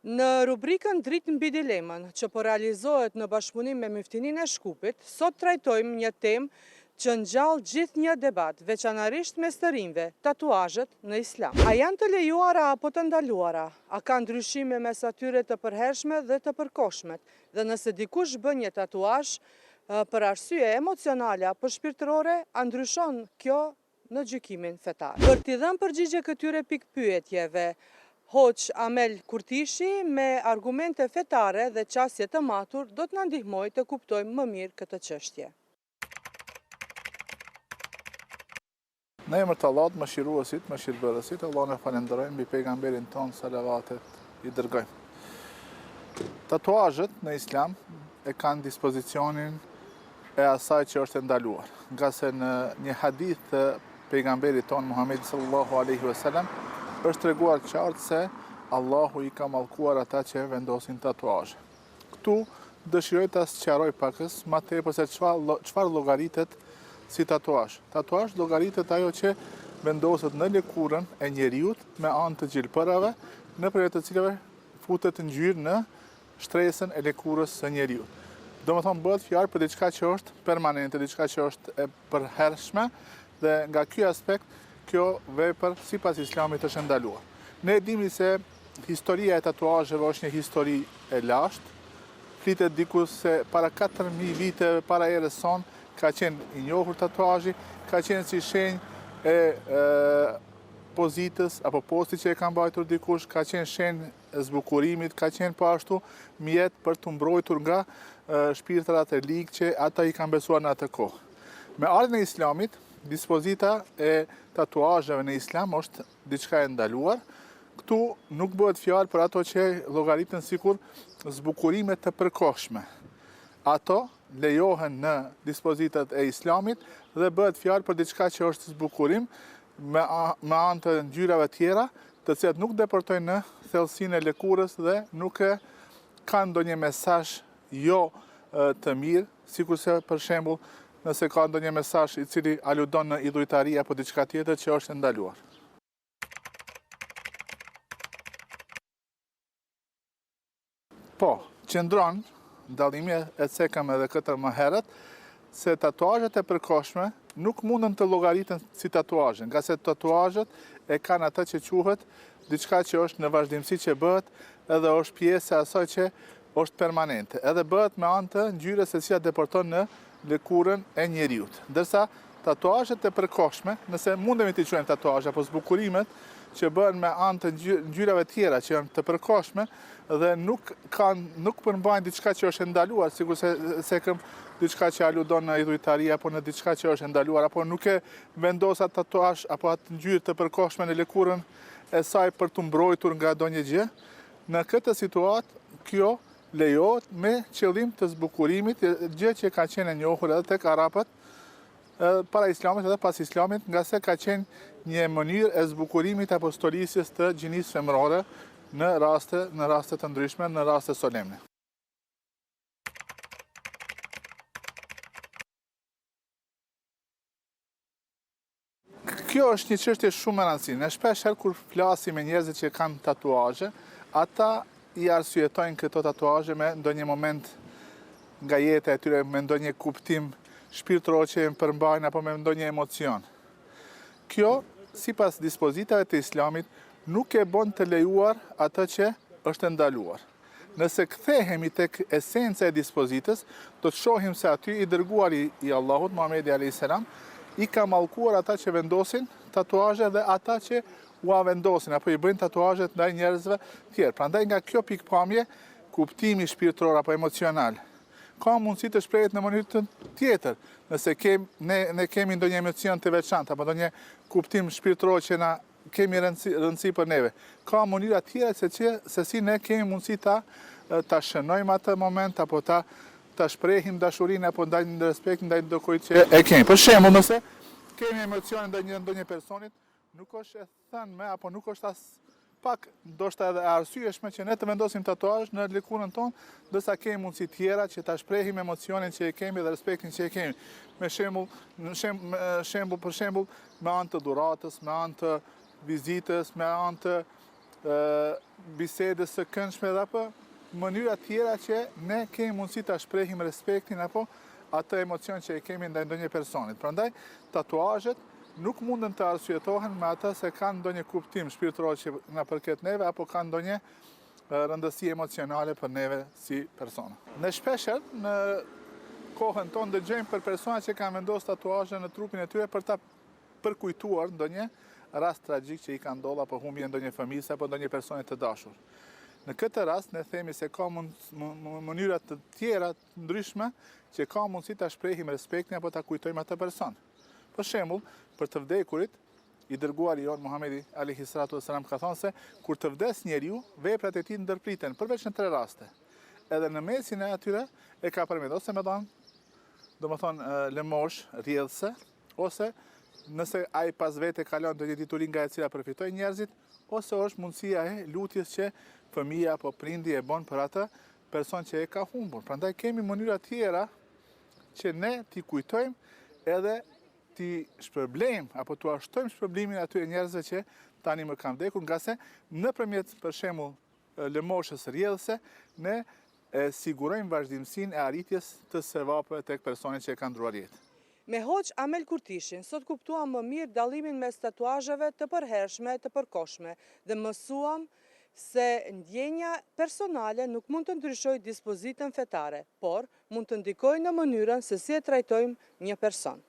Në rubrikën Dritë mbi dilemën, që po realizohet në bashkëpunim me Myftininë e Shkupit, sot trajtojmë një temë që ngjall gjithë një debat, veçanërisht mes të rinjve, tatuazhet në Islam. A janë të lejuara apo të ndaluara? A ka ndryshime mes atyre të përhershme dhe të përkohshmet? Dhe nëse dikush bën një tatuazh për arsye emocionale apo shpirtërore, a ndryshon kjo në gjykimin fetar? Për t'i dhënë përgjigje këtyre pikpyetjeve, Hoq Amel Kurtishi me argumente fetare dhe qasje të matur do të na ndihmojë të kuptojmë më mirë këtë çështje. Në emër të Allahut, mëshiruesit, mëshirbërësit, Allahun e falenderojmë, mbi pejgamberin ton salavatet i dërgojmë. Tatuazhet në Islam e kanë dispozicionin e asaj që është ndaluar, nga se në një hadith të pejgamberit ton Muhammed sallallahu alaihi wasallam është treguar qartë se Allahu i ka mallkuar ata që vendosin tatuazhe. Këtu dëshiroj ta sqaroj pakës më tepër se çfarë llogaritet si tatuazh. Tatuazh llogaritet ajo që vendoset në lëkurën e njeriut me anë të gjilpërave, nëpërmjet të cilave futet ngjyrë në shtresën e lëkurës së njeriut. Domethënë bëhet fjalë për diçka që është permanente, diçka që është e përhershme dhe nga ky aspekt kjo vepër sipas Islamit është ndaluar. Ne dimi se historia e tatuazheve është një histori e lashtë. Flitet diku se para 4000 viteve para erës sonë ka qenë i njohur tatuazhi, ka qenë si shenjë e pozitës apo posti që e ka mbajtur dikush, ka qenë shenjë e zbukurimit, ka qenë po ashtu mjet për të mbrojtur nga shpirtrat e ligë që ata i kanë besuar në atë kohë. Me ardhmën e Islamit, dispozita e tatuazheve në Islam është diçka e ndaluar. Këtu nuk bëhet fjalë për ato që llogariten sikur zbukurime të përkohshme. Ato lejohen në dispozitat e Islamit dhe bëhet fjalë për diçka që është zbukurim me anë të ngjyrave tjera, të cilat nuk deportojnë në thellësinë e lëkurës dhe nuk kanë ndonjë mesazh jo të mirë, sikurse për shembull nëse ka ndonjë mesazh i cili aludon në idhujtari apo diçka tjetër që është ndaluar. Po, qëndron dallimi e cekëm edhe këtë më herët se tatuazhet e përkohshme nuk mundën të llogariten si tatuazhe, nga se tatuazhet e kanë atë që quhet diçka që është në vazhdimsi që bëhet edhe është pjesë e asaj që është permanente, edhe bëhet me anë të ngjyrës se cila deporton në lëkurën e njeriut. Ndërsa tatuazhet e përkohshme, nëse mundemi t'i quajmë tatuazhe apo zbukurimet që bëhen me anë të ngjyrave tjera që janë të përkohshme dhe nuk përmbajnë diçka që është ndaluar, sikurse diçka që aludon në idhujtari apo në diçka që është ndaluar, apo nuk e vendos atë tatuazh apo atë ngjyrë të përkohshme në lëkurën e saj për të mbrojtur nga ndonjë gjë. Në këtë situatë, kjo lejohet me qëllim të zbukurimit, gjë që ka qenë e njohur edhe tek arabët para Islamit edhe pas Islamit, nga se ka qenë një mënyrë e zbukurimit apo stolisjes të gjinisë femërore në raste të ndryshme, në raste solemne. Kjo është një çështje shumë e rëndësishme. Ne shpesh kur flasim me njerëzit që kanë tatuazhe, ata i arsyetojnë këto tatuazhe me ndonjë moment nga jeta e tyre, me ndonjë kuptim shpirtëror që e përmbajnë apo me ndonjë emocion. Kjo, sipas dispozitave të Islamit, nuk e bën të lejuar atë që është ndaluar. Nëse kthehemi tek esenca e dispozitës, do të shohim se aty i dërguari i Allahut Muhamedi alayhis salam i ka mallkuar ata që vendosin tatuazhe dhe ata që ua vendosin apo i bëjnë tatuazhet ndaj njerëzve tjerë. Prandaj nga kjo pikpamje, kuptimi shpirtëror apo emocional ka mundësi të shprehet në mënyrë tjetër. Nëse ne kemi ndonjë emocion të veçantë apo ndonjë kuptim shpirtëror që na kemi rëndësi për neve, ka mënyra tjera se si ne kemi mundësi ta shënojmë atë moment apo ta shprehim dashurinë apo ndaj respekt ndaj ndokujt që e kemi. Për shembull, nëse kemi emocion ndaj ndonjë personit, nuk është e thënë apo nuk është as pak ndoshta edhe arsyeshme që ne të vendosim tatuazh në lëkurën tonë, ndërsa kemi mundësi tjera që ta shprehim emocionin që e kemi dhe respektin që e kemi. Për shembull, me anë të dhuratës, me anë të vizitës, me anë të bisedës së këndshme dhe apo mënyra tjera që ne kemi mundësi ta shprehim respektin apo atë emocion që e kemi ndaj ndonjë personit. Prandaj tatuazhet nuk mundën të arsyetohen me atë se kanë ndonjë kuptim shpirtëror që na përket neve apo kanë ndonjë rëndësi emocionale për neve si persona. Ne shpesher në kohën tonë dëgjojmë për persona që kanë vendosur tatuazhe në trupin e tyre për ta përkujtuar ndonjë rast tragjik që i ka ndodhur apo humbje ndonjë fëmijë apo ndonjë personi të dashur. Në këtë rast ne themi se ka mënyra të tjera të ndryshme që ka mundësi ta shprehim respektin apo ta kujtojmë atë person. Për shembull, për të vdekurit, i dërguari jon Muhamedi alayhi salatu wasalam ka thënë se kur të vdes njeriu, veprat e tij ndërpriten përveç në 3 raste. Edhe në mesin e atyre e ka përmendur ose me dhënë, domethënë lëmosh, rrjedhse, ose nëse ai pas vete kalon ndonjë dituri nga e cila përfitojnë njerëzit, ose është mundësia e lutjes që fëmia apo prindi e bën për atë person që e ka humbur. Prandaj kemi mënyra tjera që ne t'i kujtojmë edhe t'i shpërblejmë apo t'u ashtojmë shpërblimin atyre njerëzve që tani më kanë vdekur, nga se nëpërmjet për shembull lëmoshës rrjedhëse ne sigurojmë vazhdimsinë e arritjes të sevapëve tek personi që e ka ndruar jetë. Me Hoxh Amel Kurtishin, sot kuptuam më mirë dallimin mes tatuazheve të përhershme, të përkohshme dhe mësuam se ndjenja personale nuk mund të ndryshojë dispozitën fetare, por mund të ndikojë në mënyrën se si e trajtojmë një person.